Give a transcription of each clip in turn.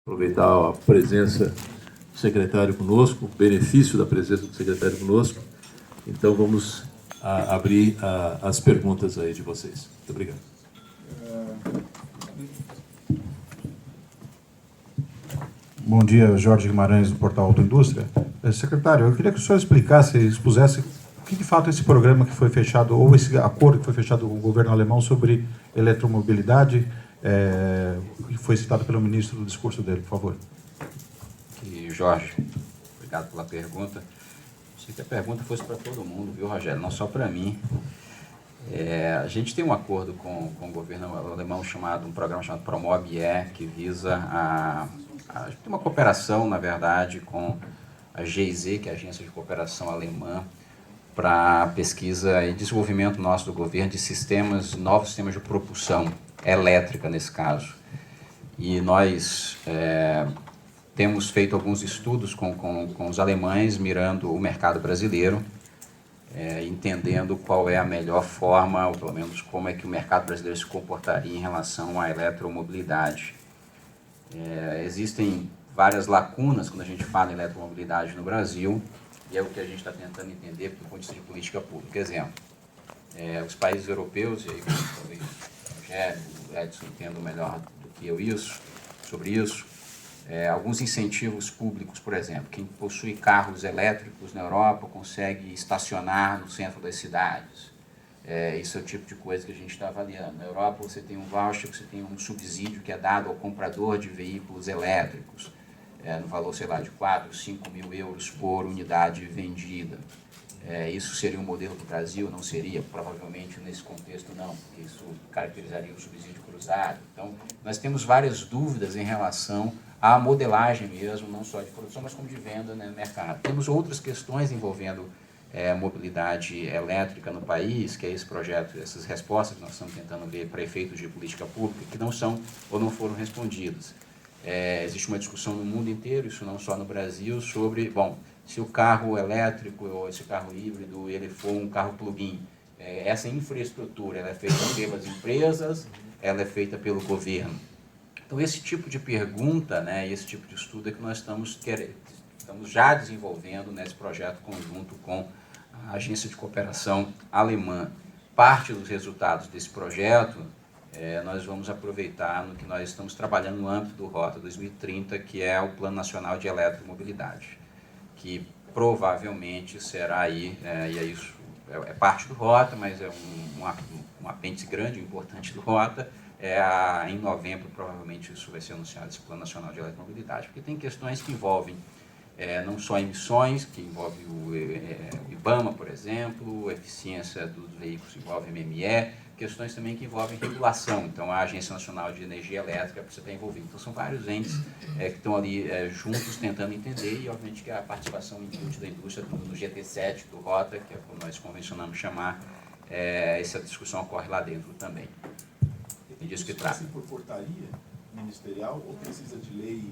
Aproveitar a presença do secretário conosco, o benefício da presença do secretário conosco. Então, vamos abrir as perguntas aí de vocês. Muito obrigado. Bom dia, Jorge Guimarães, do Portal Autoindústria. Secretário, eu queria que o senhor explicasse, expusesse o que, de fato, esse programa que foi fechado, ou esse acordo que foi fechado com o governo alemão sobre eletromobilidade, que foi citado pelo ministro no discurso dele, por favor. Jorge, obrigado pela pergunta. Sei que a pergunta fosse para todo mundo, viu, Rogério? Não só para mim. A gente tem um acordo com o governo alemão um programa chamado Promove-E, que visa tem uma cooperação, na verdade, com a GIZ, que é a Agência de Cooperação Alemã, para pesquisa e desenvolvimento nosso do governo de novos sistemas de propulsão elétrica, nesse caso. E nós temos feito alguns estudos com os alemães, mirando o mercado brasileiro, entendendo qual é a melhor forma, ou pelo menos como é que o mercado brasileiro se comportaria em relação à eletromobilidade. Existem várias lacunas quando a gente fala em eletromobilidade no Brasil, e é o que a gente está tentando entender do ponto de vista de política pública. Exemplo, os países europeus, e aí talvez o Rogério, o Edson entendam melhor do que eu sobre isso, alguns incentivos públicos, por exemplo, quem possui carros elétricos na Europa consegue estacionar no centro das cidades. Isso é o tipo de coisa que a gente está avaliando. Na Europa você tem um voucher, você tem um subsídio que é dado ao comprador de veículos elétricos, no valor, sei lá, de 4, 5 mil euros por unidade vendida. Isso seria um modelo para o Brasil? Não seria? Provavelmente nesse contexto não, porque isso caracterizaria o subsídio cruzado. Então, nós temos várias dúvidas em relação à modelagem mesmo, não só de produção, mas como de venda, né, no mercado. Temos outras questões envolvendo mobilidade elétrica no país, que é esse projeto, essas respostas que nós estamos tentando ver para efeitos de política pública, que não são ou não foram respondidas. Existe uma discussão no mundo inteiro, isso não só no Brasil, sobre, se o carro elétrico ou esse carro híbrido ele for um carro plug-in, essa infraestrutura ela é feita pelas empresas, ela é feita pelo governo. Então, esse tipo de pergunta, né, esse tipo de estudo é que nós estamos já desenvolvendo nesse projeto conjunto com a Agência de Cooperação Alemã. Parte dos resultados desse projeto nós vamos aproveitar no que nós estamos trabalhando no âmbito do Rota 2030, que é o Plano Nacional de Eletromobilidade, que provavelmente será aí, e é isso, é parte do Rota, mas é um apêndice grande e importante do Rota. Em novembro, provavelmente, isso vai ser anunciado, esse Plano Nacional de Eletromobilidade, porque tem questões que envolvem não só emissões, que envolve o IBAMA, por exemplo, eficiência dos veículos envolve MME, questões também que envolvem regulação. Então, a Agência Nacional de Energia Elétrica precisa estar envolvida. Então, são vários entes que estão ali juntos tentando entender, e, obviamente, que a participação input da indústria no GT7 do Rota, que é como nós convencionamos chamar, essa discussão ocorre lá dentro também. É disso que trata. Por portaria ministerial ou precisa de lei?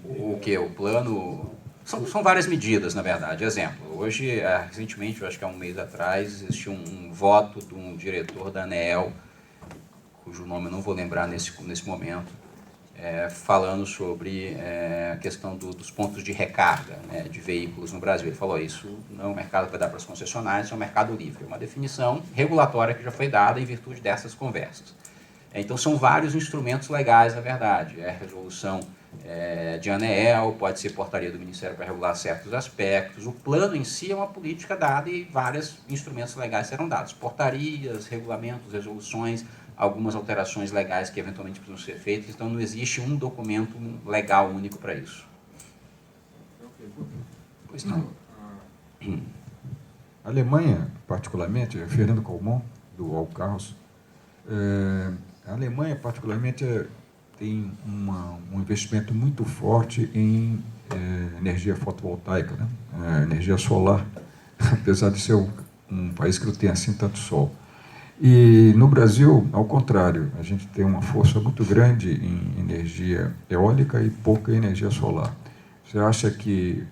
O que? O plano... São várias medidas, na verdade. Exemplo, hoje, recentemente, eu acho que há um mês atrás, existiu um voto de um diretor da ANEEL, cujo nome eu não vou lembrar nesse momento, falando sobre a questão dos pontos de recarga, né, de veículos no Brasil. Ele falou, isso não é um mercado que vai dar para as concessionárias, é um mercado livre. É uma definição regulatória que já foi dada em virtude dessas conversas. Então, são vários instrumentos legais, na verdade. Resolução de ANEEL, pode ser portaria do Ministério para regular certos aspectos. O plano em si é uma política dada e vários instrumentos legais serão dados. Portarias, regulamentos, resoluções, algumas alterações legais que eventualmente precisam ser feitas. Então, não existe um documento legal único para isso. Pois não. A Alemanha, particularmente, Fernando Colmon, do All Cars, a Alemanha, particularmente, tem um investimento muito forte em energia fotovoltaica, né? Energia solar, apesar de ser um país que não tem assim tanto sol. E no Brasil, ao contrário, a gente tem uma força muito grande em energia eólica e pouca energia solar. Você acha que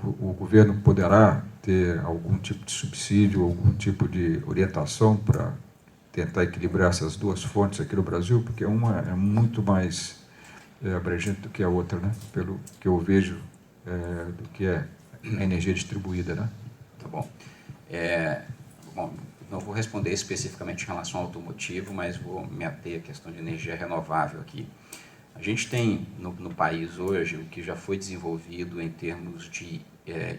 o governo poderá ter algum tipo de subsídio, algum tipo de orientação para tentar equilibrar essas duas fontes aqui no Brasil? Porque uma é muito mais abrangente do que a outra, né? Pelo que eu vejo do que é a energia distribuída, né? Tá bom. Bom, não vou responder especificamente em relação ao automotivo, mas vou me ater à questão de energia renovável aqui. A gente tem no país hoje o que já foi desenvolvido em termos de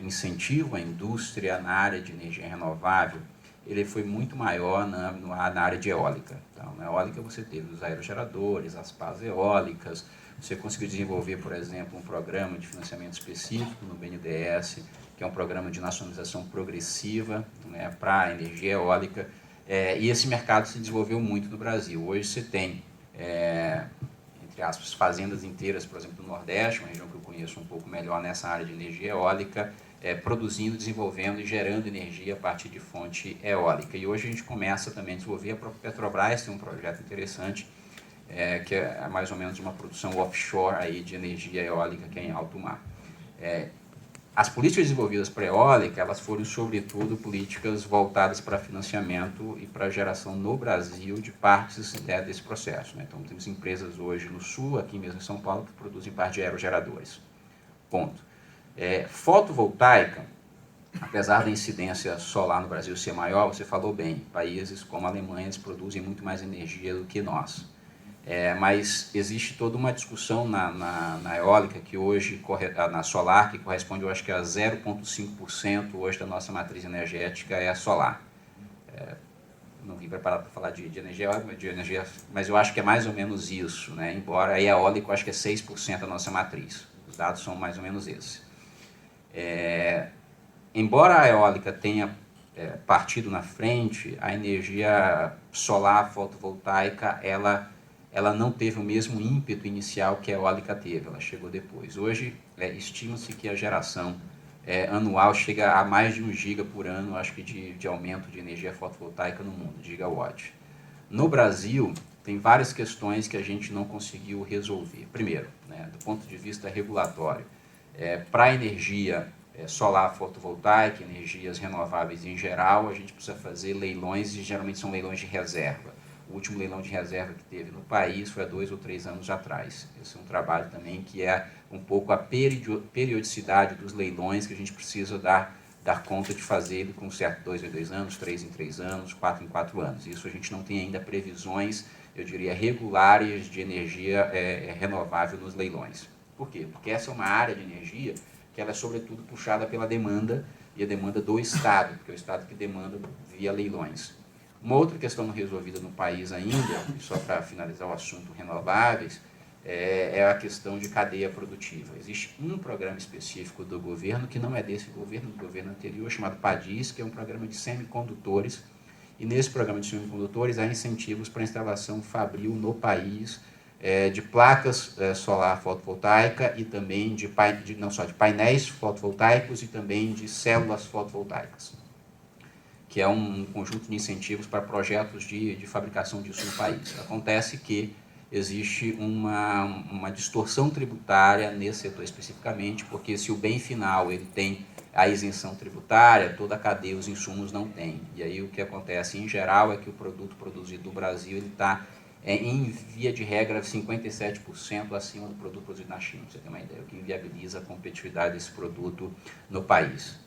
incentivo à indústria na área de energia renovável, ele foi muito maior na área de eólica. Então, na eólica você teve os aerogeradores, as pás eólicas, você conseguiu desenvolver, por exemplo, um programa de financiamento específico no BNDES, que é um programa de nacionalização progressiva, né, para a energia eólica, e esse mercado se desenvolveu muito no Brasil. Hoje você tem, entre aspas, fazendas inteiras, por exemplo, no Nordeste, uma região que eu conheço um pouco melhor nessa área de energia eólica, produzindo, desenvolvendo e gerando energia a partir de fonte eólica. E hoje a gente começa também a desenvolver, a própria Petrobras tem um projeto interessante, que é mais ou menos uma produção offshore aí de energia eólica, que é em alto mar. As políticas desenvolvidas para a eólica, elas foram, sobretudo, políticas voltadas para financiamento e para geração no Brasil de partes desse processo, né? Então, temos empresas hoje no Sul, aqui mesmo em São Paulo, que produzem parte de aerogeradores. Ponto. Fotovoltaica, apesar da incidência solar no Brasil ser maior, você falou bem, países como a Alemanha eles produzem muito mais energia do que nós. Mas existe toda uma discussão na eólica, que hoje, na solar, que corresponde, eu acho que a 0,5% hoje da nossa matriz energética é a solar. Não vim preparado para falar de energia eólica, mas eu acho que é mais ou menos isso, né? Embora a eólica, eu acho que é 6% da nossa matriz. Os dados são mais ou menos esses. Embora a eólica tenha partido na frente, a energia solar fotovoltaica, ela não teve o mesmo ímpeto inicial que a eólica teve, ela chegou depois. Hoje, estima-se que a geração anual chega a mais de 1 giga por ano, acho que de aumento de energia fotovoltaica no mundo, gigawatt. No Brasil, tem várias questões que a gente não conseguiu resolver. Primeiro, né, do ponto de vista regulatório, para a energia solar fotovoltaica, energias renováveis em geral, a gente precisa fazer leilões, e geralmente são leilões de reserva. O último leilão de reserva que teve no país foi há 2 ou 3 anos atrás. Esse é um trabalho também que é um pouco a periodicidade dos leilões que a gente precisa dar conta de fazer com certo 2 em 2 anos, 3 em 3 anos, 4 em 4 anos. Isso a gente não tem ainda previsões, eu diria, regulares de energia renovável nos leilões. Por quê? Porque essa é uma área de energia que ela é sobretudo puxada pela demanda, e a demanda do Estado, porque é o Estado que demanda via leilões. Uma outra questão não resolvida no país ainda, só para finalizar o assunto renováveis, é a questão de cadeia produtiva. Existe um programa específico do governo, que não é desse governo, do governo anterior, chamado PADIS, que é um programa de semicondutores, e nesse programa de semicondutores há incentivos para a instalação fabril no país de placas solar fotovoltaica e também não só de painéis fotovoltaicos e também de células fotovoltaicas, que é um conjunto de incentivos para projetos de fabricação disso no país. Acontece que existe uma distorção tributária nesse setor especificamente, porque se o bem final ele tem a isenção tributária, toda a cadeia, os insumos não tem. E aí o que acontece em geral é que o produto produzido no Brasil está em via de regra 57% acima do produto produzido na China, pra você ter uma ideia, o que inviabiliza a competitividade desse produto no país.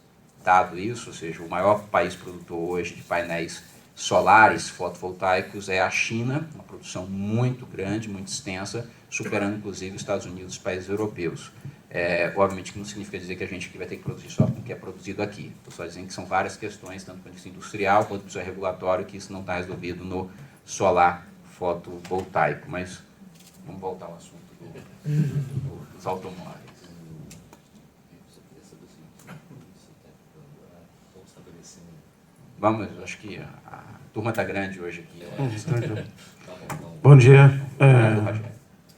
Dado isso, ou seja, o maior país produtor hoje de painéis solares fotovoltaicos é a China, uma produção muito grande, muito extensa, superando inclusive os Estados Unidos e os países europeus. Obviamente que não significa dizer que a gente aqui vai ter que produzir só com o que é produzido aqui. Estou só dizendo que são várias questões, tanto do ponto de vista industrial quanto do ponto de vista regulatório, que isso não está resolvido no solar fotovoltaico. Mas vamos voltar ao assunto dos automóveis. Vamos, acho que a turma está grande hoje aqui. Bom dia.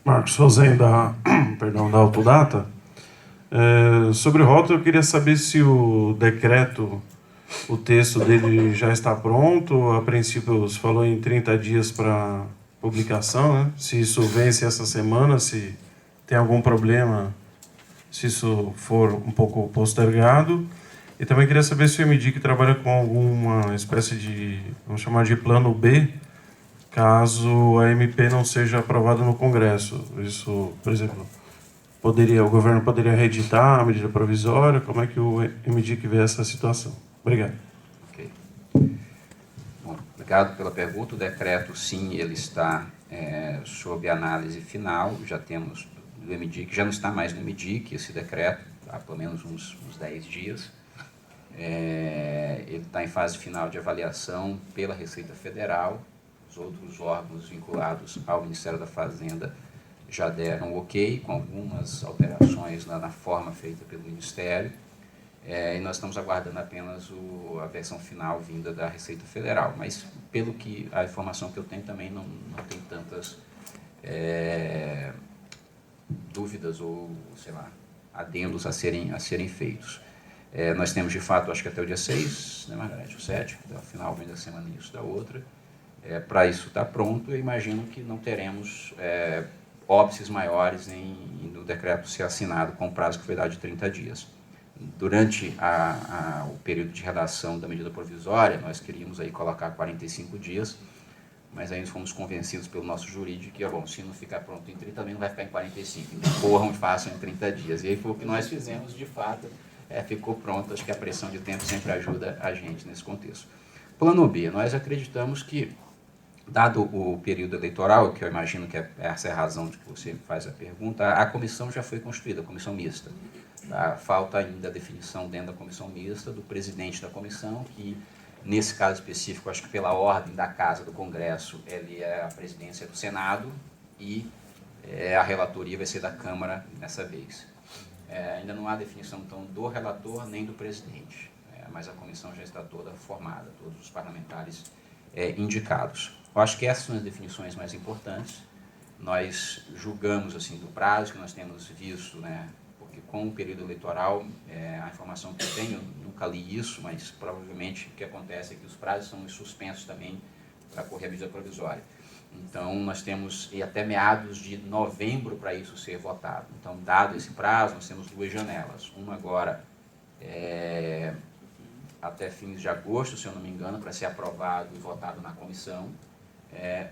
Marcos Rosen, da Autodata. Sobre o rótulo, eu queria saber se o decreto, o texto dele já está pronto. A princípio, você falou em 30 dias para publicação, né? Se isso vence essa semana, se tem algum problema, se isso for um pouco postergado. E também queria saber se o MDIC trabalha com alguma espécie de, vamos chamar de plano B, caso a MP não seja aprovada no Congresso. Isso, por exemplo, o governo poderia reeditar a medida provisória? Como é que o MDIC vê essa situação? Obrigado. Ok. Bom, obrigado pela pergunta. O decreto, sim, ele está sob análise final. Já temos do MDIC, já não está mais no MDIC esse decreto, há pelo menos uns 10 dias. Ele está em fase final de avaliação pela Receita Federal. Os outros órgãos vinculados ao Ministério da Fazenda já deram ok, com algumas alterações na forma feita pelo Ministério. E nós estamos aguardando apenas a versão final vinda da Receita Federal. Mas, pelo que a informação que eu tenho, também não tem tantas dúvidas ou, sei lá, adendos a serem feitos. Nós temos, de fato, acho que até o dia 6, né, Margarete? O 7, até o final vem da semana, início da outra. Para isso estar pronto, eu imagino que não teremos óbices maiores no decreto ser assinado com prazo que foi dado de 30 dias. Durante o período de redação da medida provisória, nós queríamos aí colocar 45 dias, mas aí nós fomos convencidos pelo nosso jurídico que, bom, se não ficar pronto em 30, também não vai ficar em 45, então corram e façam em 30 dias. E aí foi o que nós fizemos, de fato, ficou pronto. Acho que a pressão de tempo sempre ajuda a gente nesse contexto. Plano B, nós acreditamos que, dado o período eleitoral, que eu imagino que essa é a razão de que você faz a pergunta, a comissão já foi constituída, a comissão mista. Tá? Falta ainda a definição dentro da comissão mista do presidente da comissão, que, nesse caso específico, acho que pela ordem da Casa do Congresso, ele é a presidência do Senado e a relatoria vai ser da Câmara dessa vez. Ainda não há definição, então, do relator nem do presidente, mas a comissão já está toda formada, todos os parlamentares indicados. Eu acho que essas são as definições mais importantes. Nós julgamos, assim, do prazo que nós temos visto, né, porque com o período eleitoral, a informação que eu tenho, eu nunca li isso, mas provavelmente o que acontece é que os prazos são suspensos também para correr a medida provisória. Então, nós temos até meados de novembro para isso ser votado. Então, dado esse prazo, nós temos duas janelas. Uma agora até fins de agosto, se eu não me engano, para ser aprovado e votado na comissão,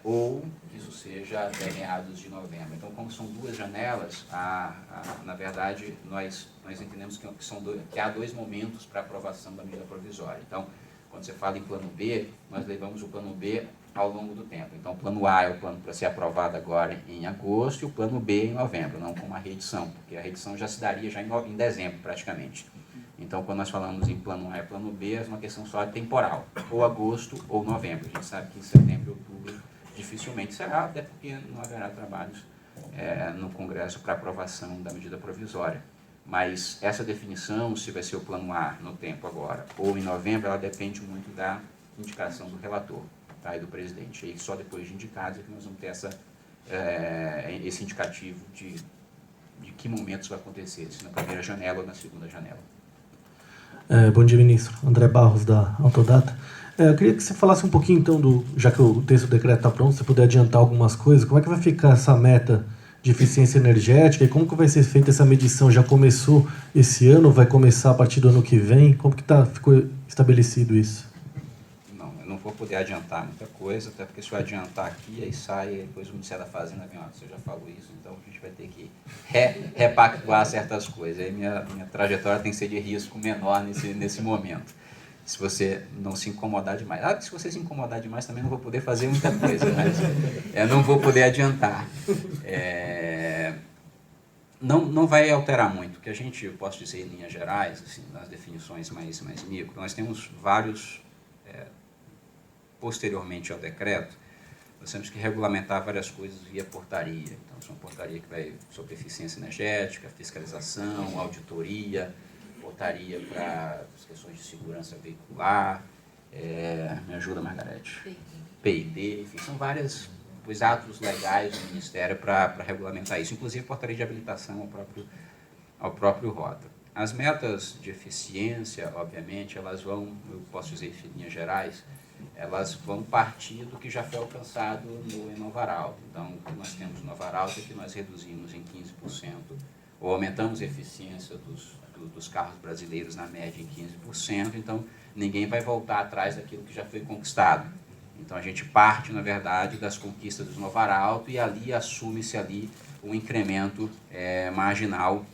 ou que isso seja até meados de novembro. Então, como são duas janelas, na verdade, nós entendemos que há dois momentos para aprovação da medida provisória. Então, quando você fala em plano B, nós levamos o plano B ao longo do tempo. Então, o plano A é o plano para ser aprovado agora em agosto e o plano B em novembro, não com uma reedição, porque a reedição já se daria já em dezembro, praticamente. Então, quando nós falamos em plano A e plano B, é uma questão só temporal, ou agosto ou novembro. A gente sabe que em setembro e outubro dificilmente será, até porque não haverá trabalhos no Congresso para aprovação da medida provisória. Mas essa definição, se vai ser o plano A no tempo agora ou em novembro, ela depende muito da indicação do relator, tá, e do presidente. E só depois de indicados é que nós vamos ter esse indicativo de que momentos vai acontecer, se na primeira janela ou na segunda janela. Bom dia, ministro. André Barros, da Autodata. Eu queria que você falasse um pouquinho, então, já que o texto do decreto está pronto, se você puder adiantar algumas coisas, como é que vai ficar essa meta de eficiência energética e como que vai ser feita essa medição? Já começou esse ano, vai começar a partir do ano que vem? Como que ficou estabelecido isso? Não, eu não vou poder adiantar muita coisa, até porque se eu adiantar aqui, aí sai, depois o Ministério da Fazenda vem, você já falou isso, então a gente vai ter que repactuar certas coisas. Aí minha trajetória tem que ser de risco menor nesse momento. Se você não se incomodar demais. Se você se incomodar demais, também não vou poder fazer muita coisa, mas eu não vou poder adiantar. Não vai alterar muito. O que eu posso dizer em linhas gerais, assim, nas definições mais micro, nós temos vários, posteriormente ao decreto, nós temos que regulamentar várias coisas via portaria. Então, isso é uma portaria que vai sobre eficiência energética, fiscalização, auditoria, portaria para as questões de segurança veicular, me ajuda, Margarete? PID, enfim, são vários os atos legais do Ministério para regulamentar isso, inclusive portaria de habilitação ao próprio ROTA. As metas de eficiência, obviamente, elas vão, eu posso dizer em linhas gerais, elas vão partir do que já foi alcançado no Enovaralta. Então, o que nós temos no Enovaralta é que nós reduzimos em 15%, ou aumentamos a eficiência dos carros brasileiros na média em 15%, então ninguém vai voltar atrás daquilo que já foi conquistado. Então, a gente parte, na verdade, das conquistas do Novo Arauto e ali assume-se ali um incremento marginal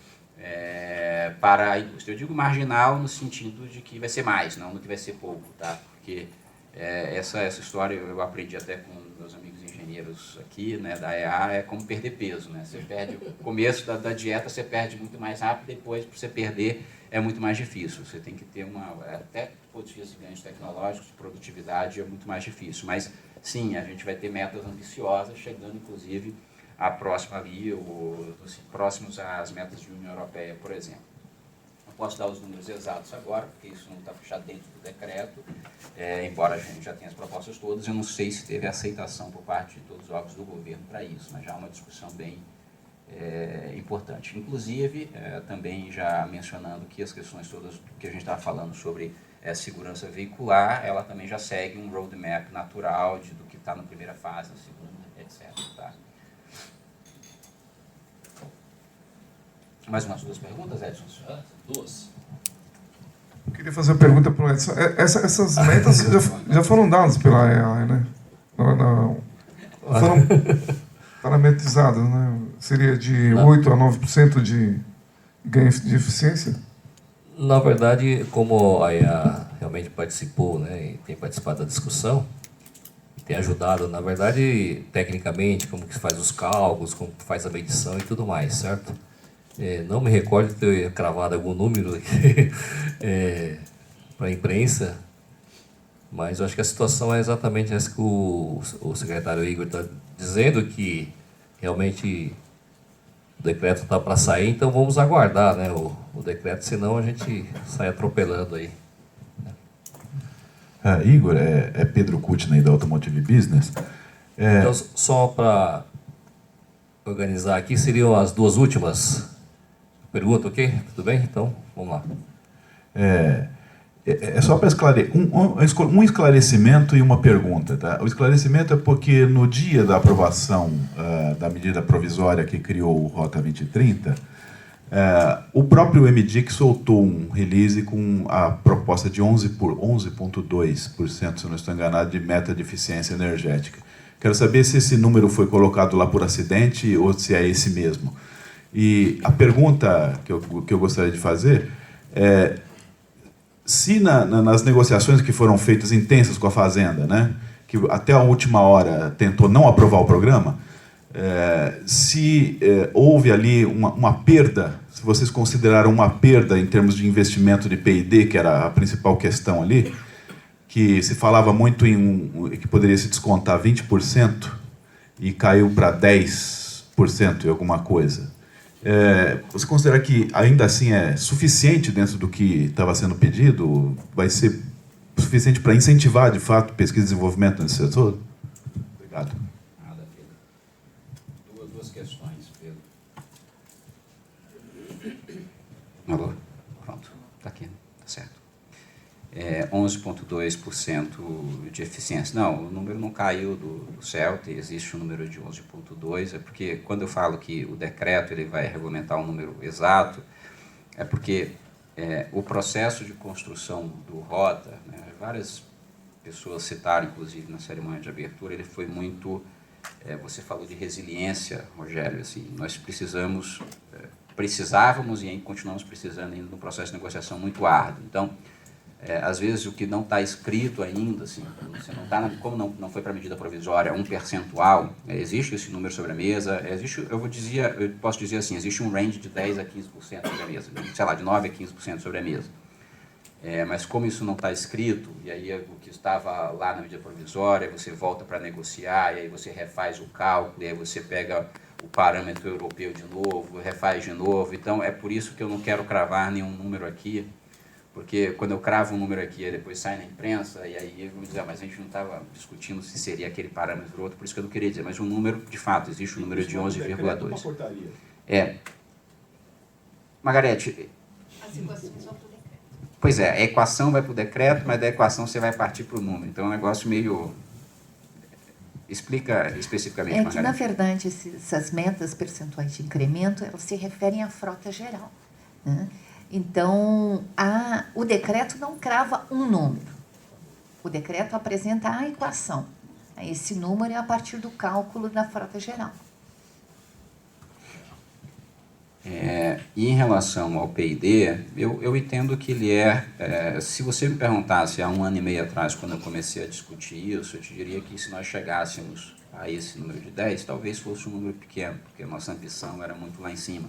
para a indústria. Eu digo marginal no sentido de que vai ser mais, não no que vai ser pouco, tá? Porque essa história eu aprendi até com meus amigos engenheiros aqui, né, da EA, é como perder peso, né? Você perde o começo da dieta, você perde muito mais rápido, depois para você perder é muito mais difícil. Você tem que ter até do ponto de vista de ganhos tecnológicos, de produtividade, é muito mais difícil. Mas sim, a gente vai ter metas ambiciosas, chegando inclusive a próxima ali, próximos às metas de União Europeia, por exemplo. Não posso dar os números exatos agora, porque isso não está fechado dentro do decreto, embora a gente já tenha as propostas todas. Eu não sei se teve aceitação por parte de todos os órgãos do governo para isso, mas já é uma discussão bem importante. Inclusive, também já mencionando que as questões todas que a gente estava falando sobre segurança veicular, ela também já segue um roadmap natural do que está na primeira fase, na segunda, etc. Tá? Mais umas 2 perguntas, Edson? 2. Eu queria fazer uma pergunta para o Edson. Essas metas já foram dadas pela EA, né? Foram parametrizadas, né? Seria de 8 a 9% de ganho de eficiência? Na verdade, como a EA realmente participou, né, e tem participado da discussão, tem ajudado, na verdade, tecnicamente, como que se faz os cálculos, como que faz a medição e tudo mais, certo? Não me recordo de ter cravado algum número para a imprensa, mas eu acho que a situação é exatamente essa que o secretário Igor está dizendo, que realmente o decreto está para sair, então vamos aguardar, né, o decreto, senão a gente sai atropelando aí. Igor, é Pedro Kutney da Automotive Business. Então, só para organizar aqui, seriam as 2 últimas perguntas, ok? Tudo bem? Então, vamos lá. É só para esclarecer, um esclarecimento e uma pergunta. Tá? O esclarecimento é porque no dia da aprovação da medida provisória que criou o Rota 2030, o próprio MDIC soltou um release com a proposta de 11,2%, se eu não estou enganado, de meta de eficiência energética. Quero saber se esse número foi colocado lá por acidente ou se é esse mesmo. E a pergunta que eu gostaria de fazer é se nas negociações que foram feitas intensas com a Fazenda, né, que até a última hora tentou não aprovar o programa, se houve ali uma perda, se vocês consideraram uma perda em termos de investimento de P&D, que era a principal questão ali, que se falava muito que poderia se descontar 20% e caiu para 10% e alguma coisa. Você considera que ainda assim é suficiente dentro do que estava sendo pedido? Vai ser suficiente para incentivar, de fato, pesquisa e desenvolvimento nesse setor? Obrigado. Nada, Pedro. Duas questões, Pedro. Alô? Pronto, está aqui, está certo. 11,2% de eficiência. Não, o número não caiu do céu, existe um número de 11,2%, é porque quando eu falo que o decreto ele vai regulamentar um número exato, é porque o processo de construção do Rota, né, várias pessoas citaram, inclusive, na cerimônia de abertura, ele foi muito... você falou de resiliência, Rogério, assim, nós precisávamos e ainda continuamos precisando ainda de um processo de negociação muito árduo. Então, às vezes o que não está escrito ainda, assim, você não tá como não foi para a medida provisória um percentual, existe esse número sobre a mesa, existe, eu posso dizer assim, existe um range de 10% a 15% sobre a mesa, sei lá, de 9% a 15% sobre a mesa. Mas como isso não está escrito, e aí o que estava lá na medida provisória, você volta para negociar, e aí você refaz o cálculo, e aí você pega o parâmetro europeu de novo, refaz de novo. Então, é por isso que eu não quero cravar nenhum número aqui, porque quando eu cravo um número aqui e depois sai na imprensa, e aí eu vou dizer, mas a gente não estava discutindo se seria aquele parâmetro ou outro, por isso que eu não queria dizer, mas o número, de fato, existe um número de 11,2. Margarete... As equações vão para o decreto. Pois é, a equação vai para o decreto, mas da equação você vai partir para o número. Então é um negócio meio... Explica especificamente, Margarete. Que, na verdade, essas metas percentuais de incremento, elas se referem à frota geral, né? Então, o decreto não crava um número. O decreto apresenta a equação. Esse número é a partir do cálculo da frota geral. E em relação ao PID, eu entendo que ele se você me perguntasse há 1 ano e meio atrás, quando eu comecei a discutir isso, eu te diria que se nós chegássemos a esse número de 10, talvez fosse um número pequeno, porque a nossa ambição era muito lá em cima.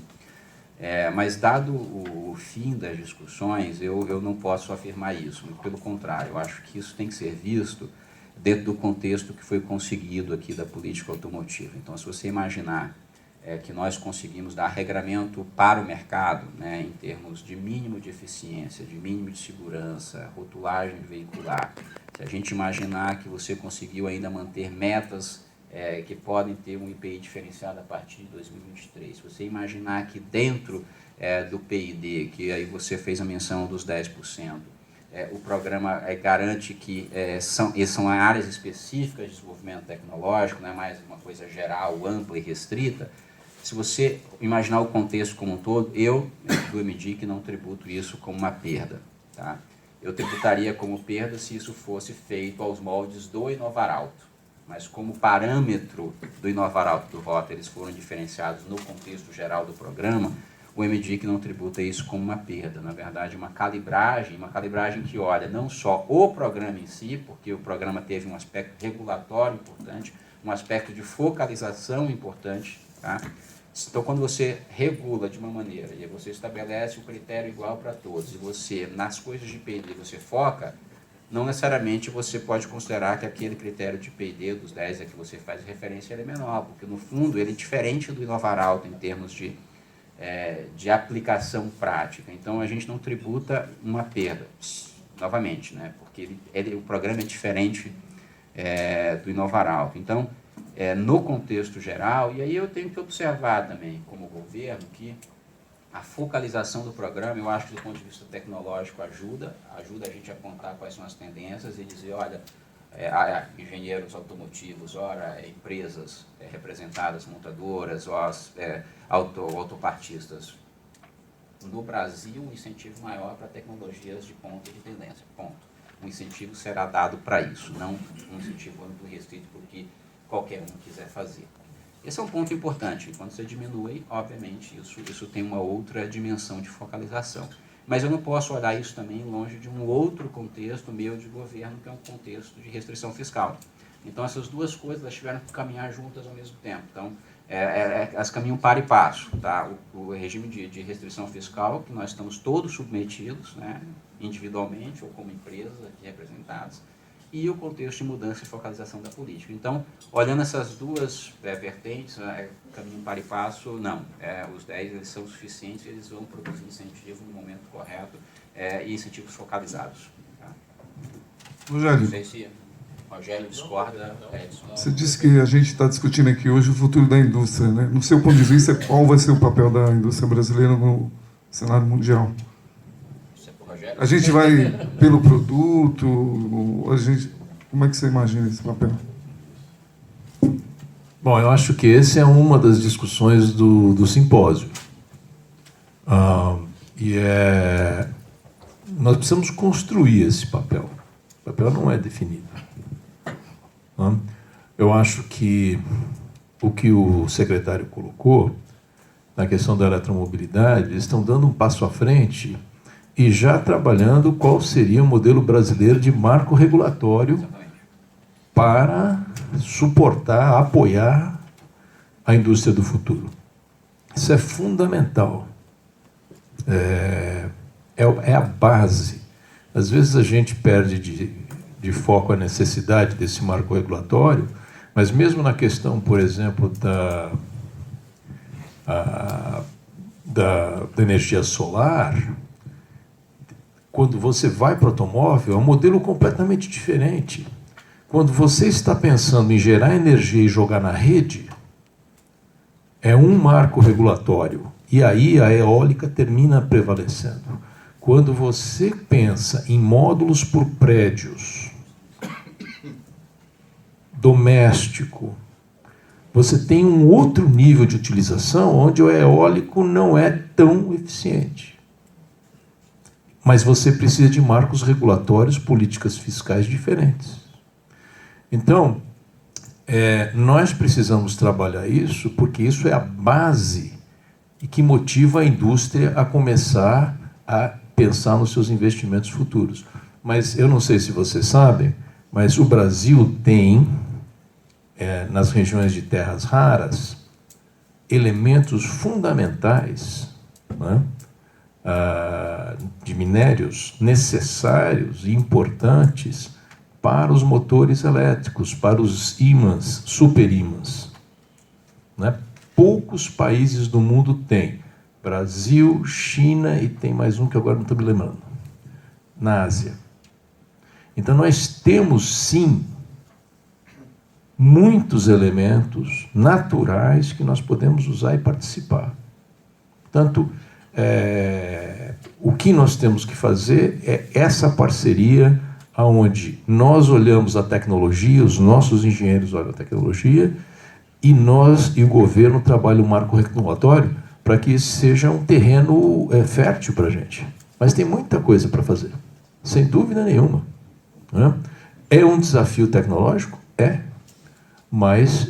Mas dado o fim das discussões, eu não posso afirmar isso, muito pelo contrário, eu acho que isso tem que ser visto dentro do contexto que foi conseguido aqui da política automotiva. Então, se você imaginar que nós conseguimos dar regramento para o mercado, né, em termos de mínimo de eficiência, de mínimo de segurança, rotulagem veicular, se a gente imaginar que você conseguiu ainda manter metas que podem ter um IPI diferenciado a partir de 2023, se você imaginar que dentro do PID, que aí você fez a menção dos 10%, o programa garante que são áreas específicas de desenvolvimento tecnológico, não é mais uma coisa geral, ampla e restrita. Se você imaginar o contexto como um todo, eu, do MDIC, não tributo isso como uma perda. Tá? Eu tributaria como perda se isso fosse feito aos moldes do Inovaralto. Mas como parâmetro do Inovaralto do Rota, eles foram diferenciados no contexto geral do programa, o MDIC não tributa isso como uma perda. Na verdade, uma calibragem que olha não só o programa em si, porque o programa teve um aspecto regulatório importante, um aspecto de focalização importante. Tá? Então, quando você regula de uma maneira e você estabelece um critério igual para todos, e você, nas coisas de P&D, você foca, não necessariamente você pode considerar que aquele critério de P&D dos 10 a que você faz referência ele é menor, porque, no fundo, ele é diferente do Inovaralto em termos de aplicação prática. Então, a gente não tributa uma perda, novamente, né? Porque o programa é diferente do Inovaralto. Então, no contexto geral, e aí eu tenho que observar também, como governo, que a focalização do programa, eu acho que do ponto de vista tecnológico ajuda a gente a apontar quais são as tendências e dizer, olha, engenheiros automotivos, ora, empresas representadas, montadoras, autopartistas. No Brasil, um incentivo maior para tecnologias de ponta e de tendência, ponto. Um incentivo será dado para isso, não um incentivo amplo e restrito porque qualquer um quiser fazer. Esse é um ponto importante. Quando você diminui, obviamente, isso tem uma outra dimensão de focalização. Mas eu não posso olhar isso também longe de um outro contexto meu de governo, que é um contexto de restrição fiscal. Então, essas duas coisas elas tiveram que caminhar juntas ao mesmo tempo. Então, elas caminham para e passo. Tá? O regime de restrição fiscal, que nós estamos todos submetidos, né, individualmente ou como empresas aqui representadas, e o contexto de mudança e focalização da política. Então, olhando essas duas vertentes, caminho para e passo, não. Os 10 eles são suficientes, eles vão produzir incentivo no momento correto e incentivos focalizados. Tá? Rogério, não sei se Rogério discorda. Edson. Você disse que a gente está discutindo aqui hoje o futuro da indústria, né? No seu ponto de vista, qual vai ser o papel da indústria brasileira no cenário mundial? A gente vai pelo produto, como é que você imagina esse papel? Bom, eu acho que essa é uma das discussões do simpósio. Nós precisamos construir esse papel. O papel não é definido. Eu acho que o que o secretário colocou na questão da eletromobilidade, eles estão dando um passo à frente e já trabalhando qual seria o modelo brasileiro de marco regulatório para suportar, apoiar a indústria do futuro. Isso é fundamental. É a base. Às vezes a gente perde de foco a necessidade desse marco regulatório, mas mesmo na questão, por exemplo, da energia solar, quando você vai para o automóvel, é um modelo completamente diferente. Quando você está pensando em gerar energia e jogar na rede, é um marco regulatório. E aí a eólica termina prevalecendo. Quando você pensa em módulos por prédios, doméstico, você tem um outro nível de utilização onde o eólico não é tão eficiente. mas você precisa de marcos regulatórios, políticas fiscais diferentes. Então, nós precisamos trabalhar isso, porque isso é a base e que motiva a indústria a começar a pensar nos seus investimentos futuros. Mas eu não sei se vocês sabem, mas o Brasil tem, nas regiões de terras raras, elementos fundamentais, né, de minérios necessários e importantes para os motores elétricos, para os ímãs, superímãs. Né? Poucos países do mundo têm. Brasil, China e tem mais um que agora não estou me lembrando. Na Ásia. Então nós temos, sim, muitos elementos naturais que nós podemos usar e participar. Portanto, o que nós temos que fazer é essa parceria onde nós olhamos a tecnologia, os nossos engenheiros olham a tecnologia, e nós e o governo trabalham um marco regulatório para que isso seja um terreno fértil para a gente. Mas tem muita coisa para fazer, sem dúvida nenhuma. Né? É um desafio tecnológico? Mas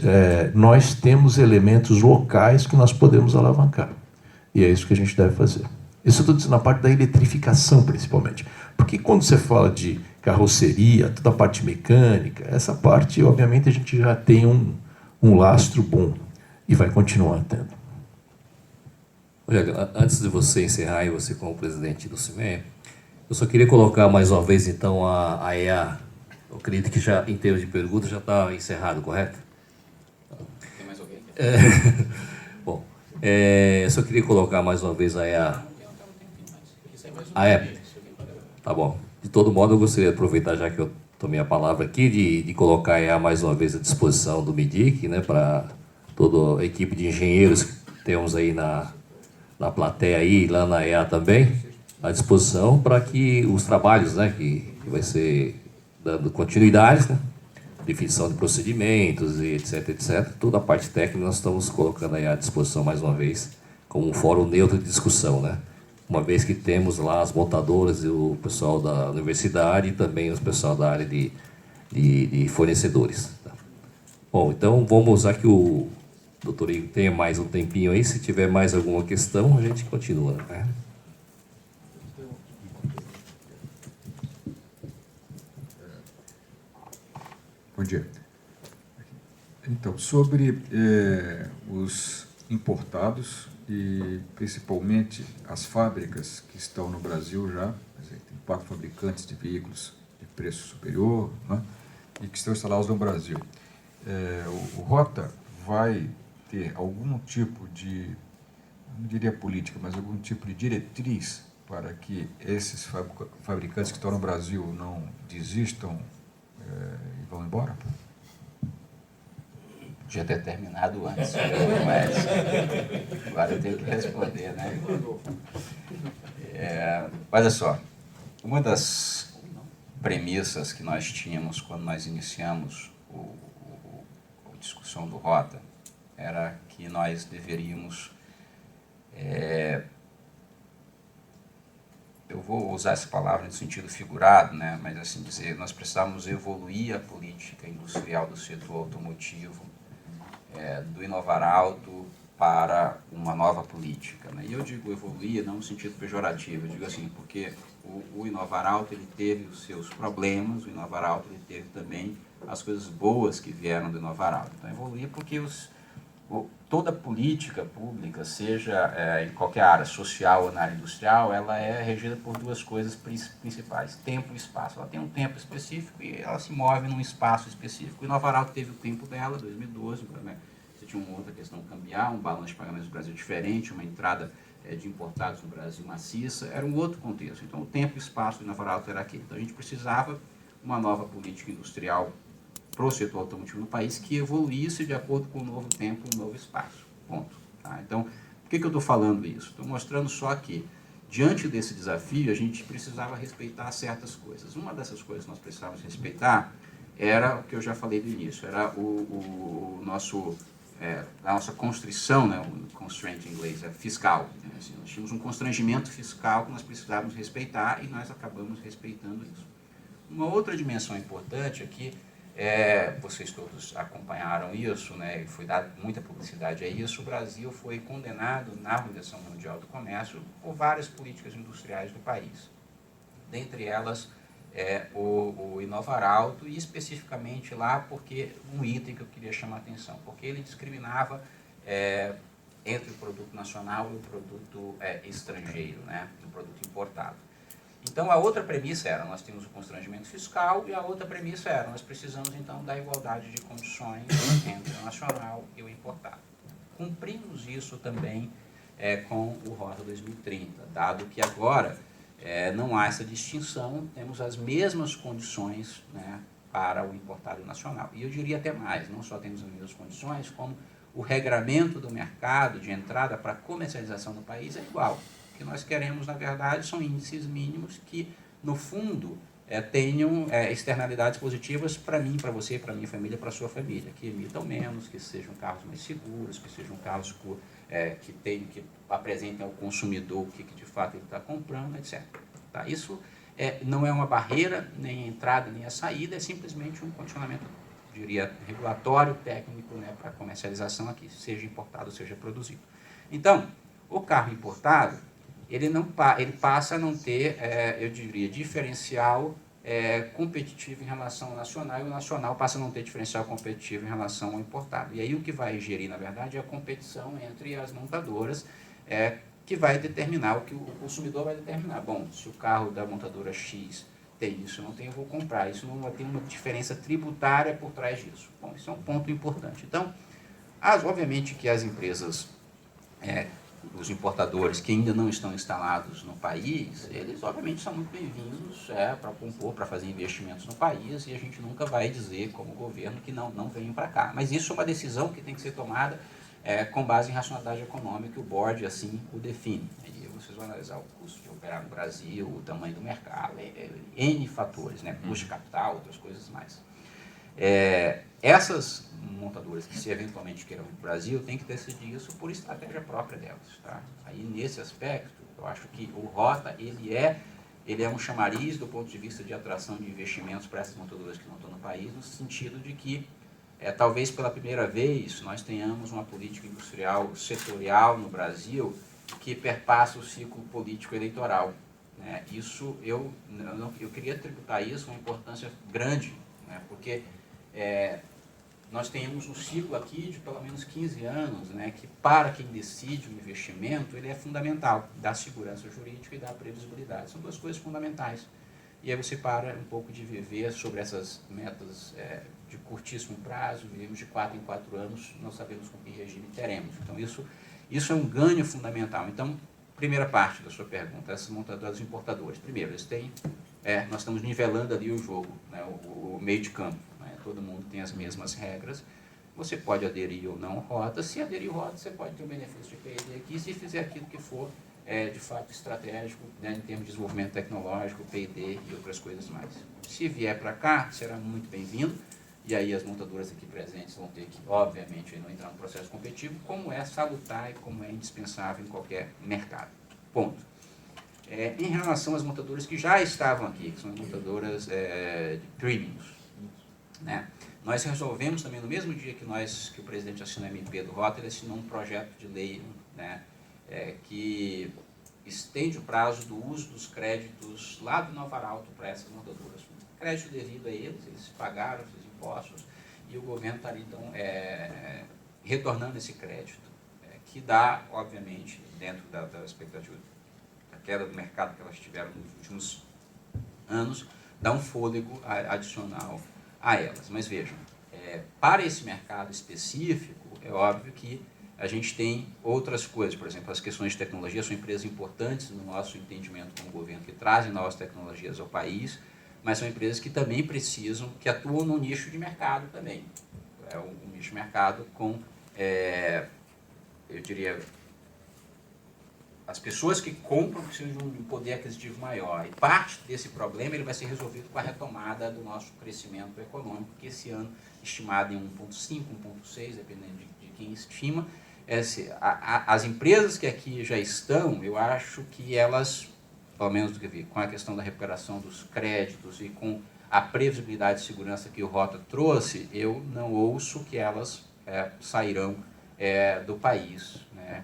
nós temos elementos locais que nós podemos alavancar. E é isso que a gente deve fazer. Isso eu estou dizendo na parte da eletrificação, principalmente. Porque quando você fala de carroceria, toda a parte mecânica, essa parte, obviamente, a gente já tem um lastro bom e vai continuar tendo. Olha, antes de você encerrar, e você como presidente do CIMEA, eu só queria colocar mais uma vez, então, a EA. Eu acredito que já, em termos de perguntas, já está encerrado, correto? Tem mais alguém? Bom, eu só queria colocar mais uma vez a EA. Tá bom. De todo modo, eu gostaria de aproveitar, já que eu tomei a palavra aqui, de colocar a EA mais uma vez à disposição do MIDIC, né, para toda a equipe de engenheiros que temos aí na plateia aí, lá na EA também, à disposição para que os trabalhos, né, que vai ser dando continuidade, né, definição de procedimentos e etc, toda a parte técnica nós estamos colocando aí à disposição mais uma vez, como um fórum neutro de discussão, né? Uma vez que temos lá as montadoras e o pessoal da universidade e também o pessoal da área de fornecedores. Tá? Bom, então vamos usar que o doutor Igor tenha mais um tempinho aí. Se tiver mais alguma questão, a gente continua. Né? Bom dia. Então, sobre os importados e principalmente as fábricas que estão no Brasil já, tem 4 fabricantes de veículos de preço superior, né, e que estão instalados no Brasil. O Rota vai ter algum tipo de, não diria política, mas algum tipo de diretriz para que esses fabricantes que estão no Brasil não desistam e vão embora? Podia ter terminado antes, mas agora eu tenho que responder, né? Olha só, uma das premissas que nós tínhamos quando nós iniciamos a discussão do Rota era que nós deveríamos, eu vou usar essa palavra no sentido figurado, né? Mas assim dizer, nós precisávamos evoluir a política industrial do setor automotivo, do Inovar Alto para uma nova política. Né? E eu digo evoluir não no sentido pejorativo, eu digo assim, porque o Inovar Alto ele teve os seus problemas, o Inovar Alto ele teve também as coisas boas que vieram do Inovar Alto. Então evoluir porque toda política pública, seja em qualquer área social ou na área industrial, ela é regida por 2 coisas principais, tempo e espaço. Ela tem um tempo específico e ela se move num espaço específico. O Inovar Alto teve o tempo dela, 2012, né? Você tinha uma outra questão cambial, um balanço de pagamentos do Brasil diferente, uma entrada de importados no Brasil maciça, era um outro contexto. Então o tempo e espaço do Inovar Alto era aquele. Então a gente precisava uma nova política industrial para o setor automotivo no país que evoluísse de acordo com o novo tempo e o novo espaço. Ponto. Tá? Então, por que eu estou falando isso? Estou mostrando só que, diante desse desafio, a gente precisava respeitar certas coisas. Uma dessas coisas que nós precisávamos respeitar era o que eu já falei do início, era o nosso da nossa constrição, né, o constraint em inglês, fiscal. Né, assim, nós tínhamos um constrangimento fiscal que nós precisávamos respeitar e nós acabamos respeitando isso. Uma outra dimensão importante aqui, vocês todos acompanharam isso, né, e foi dada muita publicidade a isso, o Brasil foi condenado na Organização Mundial do Comércio por várias políticas industriais do país. Dentre elas, o Inovar Alto, e especificamente lá porque um item que eu queria chamar a atenção, porque ele discriminava entre o produto nacional e o produto estrangeiro, né, o produto importado. Então, a outra premissa era, nós temos o constrangimento fiscal, e a outra premissa era, nós precisamos, então, da igualdade de condições entre o nacional e o importado. Cumprimos isso também com o Rota 2030, dado que agora não há essa distinção, temos as mesmas condições, né, para o importado nacional. E eu diria até mais, não só temos as mesmas condições, como o regramento do mercado de entrada para comercialização no país é igual. O que nós queremos, na verdade, são índices mínimos que, no fundo, tenham externalidades positivas para mim, para você, para minha família, para a sua família, que emitam menos, que sejam carros mais seguros, que sejam carros que apresentem ao consumidor o que de fato ele está comprando, etc. Tá? Isso não é uma barreira, nem a entrada, nem a saída, é simplesmente um condicionamento, diria, regulatório, técnico, né, para a comercialização aqui, seja importado, seja produzido. Então, o carro importado, ele passa a não ter, eu diria, diferencial competitivo em relação ao nacional, e o nacional passa a não ter diferencial competitivo em relação ao importado. E aí o que vai gerir, na verdade, é a competição entre as montadoras, que vai determinar, o que o consumidor vai determinar. Bom, se o carro da montadora X tem isso, não tem, eu vou comprar. Isso não vai ter uma diferença tributária por trás disso. Bom, isso é um ponto importante. Então, obviamente que as empresas, os importadores que ainda não estão instalados no país, eles obviamente são muito bem-vindos para compor, para fazer investimentos no país, e a gente nunca vai dizer, como governo, que não venham para cá. Mas isso é uma decisão que tem que ser tomada com base em racionalidade econômica, o board assim o define. E vocês vão analisar o custo de operar no Brasil, o tamanho do mercado, N fatores, né? Custo de capital, outras coisas mais. Essas montadoras que se eventualmente queiram vir para o Brasil têm que decidir isso por estratégia própria delas. Tá? Aí, nesse aspecto, eu acho que o Rota ele é um chamariz do ponto de vista de atração de investimentos para essas montadoras que não estão no país, no sentido de que talvez pela primeira vez nós tenhamos uma política industrial setorial no Brasil que perpassa o ciclo político eleitoral. Né? Isso, eu queria tributar isso uma importância grande, né? Porque nós temos um ciclo aqui de pelo menos 15 anos, né, que para quem decide o investimento, ele é fundamental, dá segurança jurídica e dá previsibilidade. São duas coisas fundamentais. E aí você para um pouco de viver sobre essas metas de curtíssimo prazo, vivemos de 4 em 4 anos, não sabemos com que regime teremos. Então isso é um ganho fundamental. Então, primeira parte da sua pergunta, essas montadoras importadoras. Primeiro, eles têm, nós estamos nivelando ali o jogo, né, o meio de campo. Todo mundo tem as mesmas regras, você pode aderir ou não Rota, se aderir Rota, você pode ter o benefício de PID aqui, se fizer aquilo que for de fato estratégico, né, em termos de desenvolvimento tecnológico, PID e outras coisas mais. Se vier para cá, será muito bem-vindo, e aí as montadoras aqui presentes vão ter que, obviamente, não entrar no processo competitivo, como é salutar e como é indispensável em qualquer mercado. Ponto. Em relação às montadoras que já estavam aqui, que são as montadoras de premiums, né? Nós resolvemos também, no mesmo dia que o presidente assinou a MP do Rota, ele assinou um projeto de lei, né, que estende o prazo do uso dos créditos lá do Inovar Alto para essas montadoras. Crédito devido a eles pagaram esses impostos e o governo está ali, então, retornando esse crédito, que dá, obviamente, dentro da expectativa da queda do mercado que elas tiveram nos últimos anos, dá um fôlego adicional a elas. Mas vejam, para esse mercado específico, é óbvio que a gente tem outras coisas. Por exemplo, as questões de tecnologia são empresas importantes no nosso entendimento como governo, que trazem novas tecnologias ao país, mas são empresas que também precisam, que atuam no nicho de mercado também. Um nicho de mercado com, eu diria, as pessoas que compram precisam de um poder aquisitivo maior. E parte desse problema ele vai ser resolvido com a retomada do nosso crescimento econômico, que esse ano estimado em 1,5, 1,6, dependendo de quem estima. As empresas que aqui já estão, eu acho que elas, pelo menos com a questão da recuperação dos créditos e com a previsibilidade de segurança que o Rota trouxe, eu não ouço que elas sairão do país, né,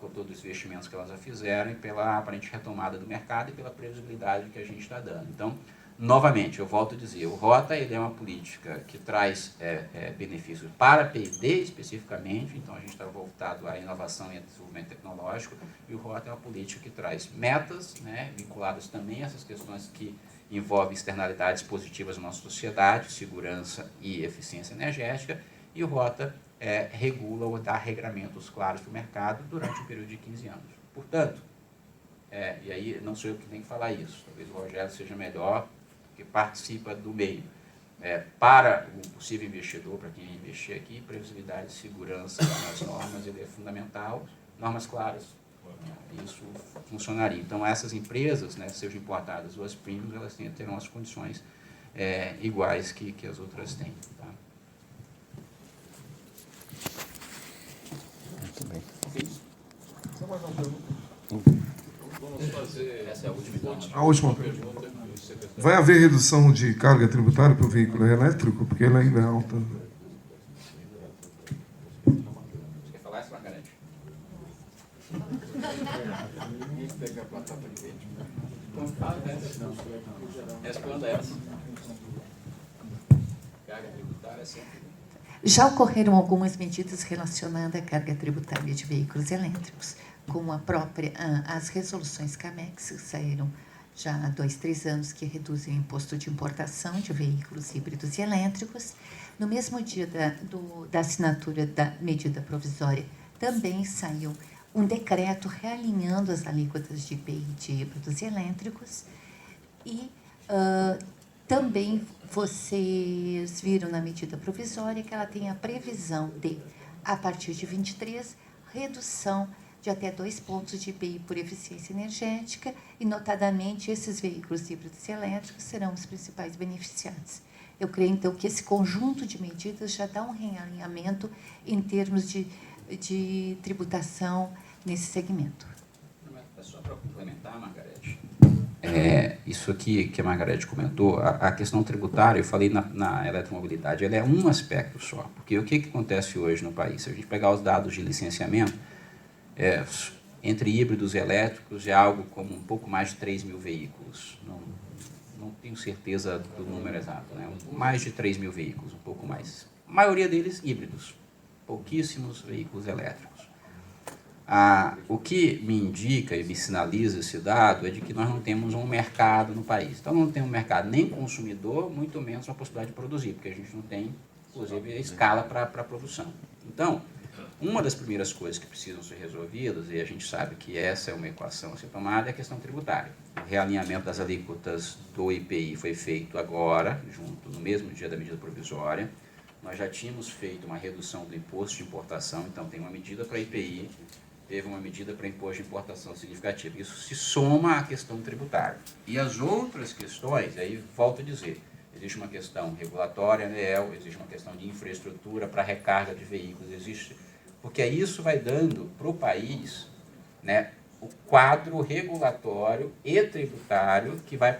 por todos os investimentos que elas já fizeram e pela aparente retomada do mercado e pela previsibilidade que a gente está dando. Então, novamente, eu volto a dizer, o Rota ele é uma política que traz benefícios para a P&D especificamente, então a gente está voltado à inovação e ao desenvolvimento tecnológico, e o Rota é uma política que traz metas, né, vinculadas também a essas questões que envolvem externalidades positivas na nossa sociedade, segurança e eficiência energética, e o Rota regula ou dá regramentos claros para o mercado durante um período de 15 anos. Portanto, e aí não sou eu que tenho que falar isso, talvez o Rogério seja melhor, que participa do meio. Para o possível investidor, para quem investir aqui, previsibilidade e segurança nas normas ele é fundamental, normas claras, isso funcionaria. Então, essas empresas, né, sejam importadas ou as premium, elas terão as condições iguais que as outras têm. Tá? Muito bem. Só mais uma pergunta. Vamos fazer Essa é a última, então. A última pergunta. Vai haver redução de carga tributária para o veículo elétrico? Porque ele ainda é alta. Você quer falar isso, Margarete? Responda essa. Carga tributária sempre. Já ocorreram algumas medidas relacionadas à carga tributária de veículos elétricos, como as resoluções CAMEX, que saíram já há 2, 3 anos, que reduzem o imposto de importação de veículos híbridos e elétricos. No mesmo dia da assinatura da medida provisória, também saiu um decreto realinhando as alíquotas de IPI de híbridos e elétricos. E também vocês viram na medida provisória que ela tem a previsão de, a partir de 23, redução de até 2 pontos de IPI por eficiência energética e, notadamente, esses veículos híbridos e elétricos serão os principais beneficiados. Eu creio, então, que esse conjunto de medidas já dá um realinhamento em termos de tributação nesse segmento. Só para complementar, Margarete, isso aqui que a Margarete comentou, a questão tributária, eu falei na eletromobilidade, ela é um aspecto só, porque o que acontece hoje no país? Se a gente pegar os dados de licenciamento, entre híbridos e elétricos é algo como um pouco mais de 3 mil veículos, não tenho certeza do número exato, né? Mais de 3 mil veículos, um pouco mais. A maioria deles híbridos, pouquíssimos veículos elétricos. O que me indica e me sinaliza esse dado é de que nós não temos um mercado no país. Então, não tem um mercado nem consumidor, muito menos uma possibilidade de produzir, porque a gente não tem, inclusive, escala para a produção. Então, uma das primeiras coisas que precisam ser resolvidas, e a gente sabe que essa é uma equação a ser tomada, é a questão tributária. O realinhamento das alíquotas do IPI foi feito agora, no mesmo dia da medida provisória. Nós já tínhamos feito uma redução do imposto de importação, então tem uma medida para IPI, teve uma medida para imposto de importação significativa. Isso se soma à questão tributária. E as outras questões, aí volto a dizer, existe uma questão regulatória, ANEEL, existe uma questão de infraestrutura para recarga de veículos, porque isso vai dando para o país, né, o quadro regulatório e tributário que vai